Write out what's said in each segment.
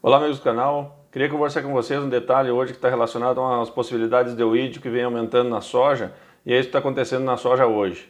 Olá, amigos do canal. Queria conversar com vocês um detalhe hoje que está relacionado às possibilidades de oídio que vem aumentando na soja, e é isso que está acontecendo na soja hoje.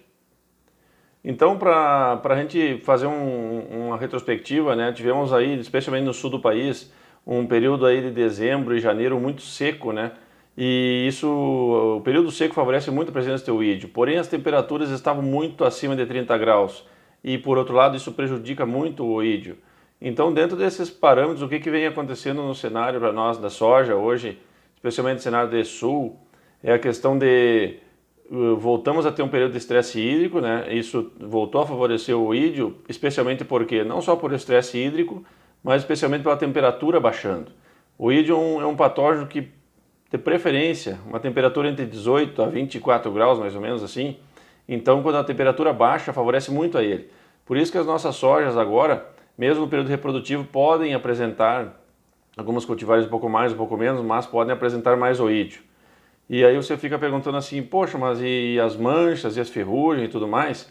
Então, para a gente fazer uma retrospectiva, né, tivemos aí, especialmente no sul do país, um período aí de dezembro e janeiro muito seco, né, e o período seco favorece muito a presença de oídio, porém as temperaturas estavam muito acima de 30 graus, e por outro lado isso prejudica muito o oídio. Então, dentro desses parâmetros, o que vem acontecendo no cenário para nós da soja hoje, especialmente no cenário de sul, é a questão de voltamos a ter um período de estresse hídrico, né? Isso voltou a favorecer o oídio, especialmente porque não só por estresse hídrico, mas especialmente pela temperatura baixando. O oídio é um patógeno que, de preferência, uma temperatura entre 18 a 24 graus, mais ou menos assim. Então, quando a temperatura baixa, favorece muito a ele. Por isso que as nossas sojas agora, mesmo no período reprodutivo, podem apresentar, algumas cultivares um pouco mais, um pouco menos, mas podem apresentar mais oídio. E aí você fica perguntando assim, poxa, mas e as manchas, e as ferrugens e tudo mais?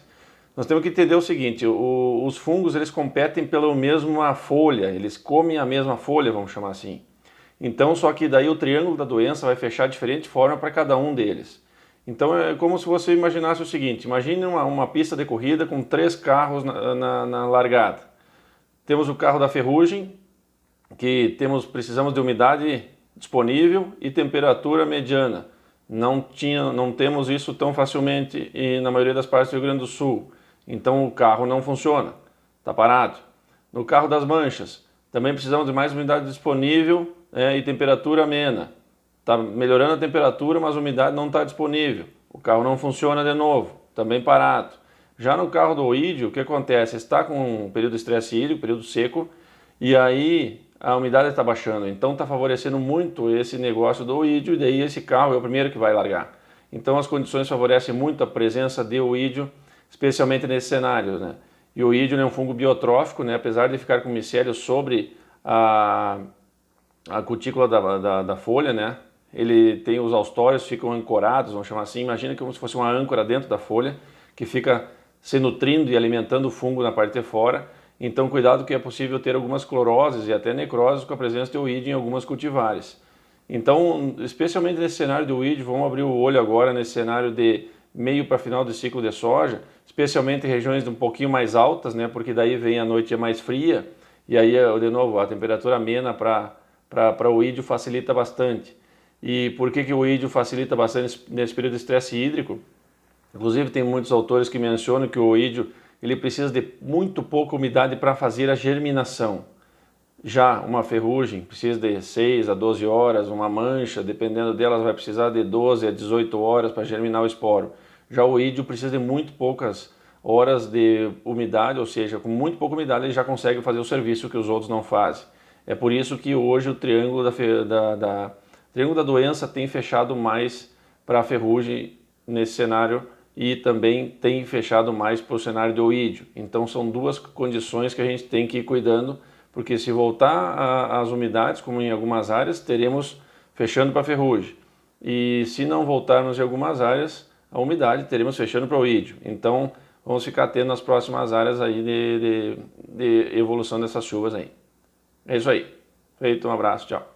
Nós temos que entender o seguinte, os fungos eles competem pela mesma folha, eles comem a mesma folha, vamos chamar assim. Então, só que daí o triângulo da doença vai fechar de diferente forma para cada um deles. Então é como se você imaginasse o seguinte, imagine uma pista de corrida com 3 carros na largada. Temos o carro da ferrugem, que precisamos de umidade disponível e temperatura mediana. Não temos isso tão facilmente e na maioria das partes do Rio Grande do Sul. Então o carro não funciona, está parado. No carro das manchas, também precisamos de mais umidade disponível e temperatura amena. Está melhorando a temperatura, mas a umidade não está disponível. O carro não funciona de novo, também parado. Já no carro do oídio, o que acontece? Está com um período de estresse hídrico, período seco, e aí a umidade está baixando. Então está favorecendo muito esse negócio do oídio, e daí esse carro é o primeiro que vai largar. Então as condições favorecem muito a presença de oídio, especialmente nesse cenário, né? E o oídio é um fungo biotrófico, né? Apesar de ficar com micélio sobre a cutícula da folha, né? Ele tem os austórios, ficam ancorados, vamos chamar assim. Imagina como se fosse uma âncora dentro da folha, que fica se nutrindo e alimentando o fungo na parte de fora. Então cuidado que é possível ter algumas cloroses e até necroses com a presença de oídio em algumas cultivares. Então, especialmente nesse cenário de oídio, vamos abrir o olho agora nesse cenário de meio para final do ciclo de soja, especialmente em regiões um pouquinho mais altas, né? Porque daí vem a noite mais fria e aí, de novo, a temperatura amena para o oídio facilita bastante. E por que o oídio facilita bastante nesse período de estresse hídrico? Inclusive tem muitos autores que mencionam que o oídio ele precisa de muito pouca umidade para fazer a germinação. Já uma ferrugem precisa de 6 a 12 horas, uma mancha, dependendo delas, vai precisar de 12 a 18 horas para germinar o esporo. Já o oídio precisa de muito poucas horas de umidade, ou seja, com muito pouca umidade ele já consegue fazer o serviço que os outros não fazem. É por isso que hoje o triângulo triângulo da doença tem fechado mais para a ferrugem nesse cenário e também tem fechado mais para o cenário de oídio. Então são duas condições que a gente tem que ir cuidando, porque se voltar às umidades, como em algumas áreas, teremos fechando para a ferrugem. E se não voltarmos em algumas áreas, a umidade, teremos fechando para o oídio. Então vamos ficar atento nas próximas áreas aí de evolução dessas chuvas aí. É isso aí. Feito, um abraço, tchau.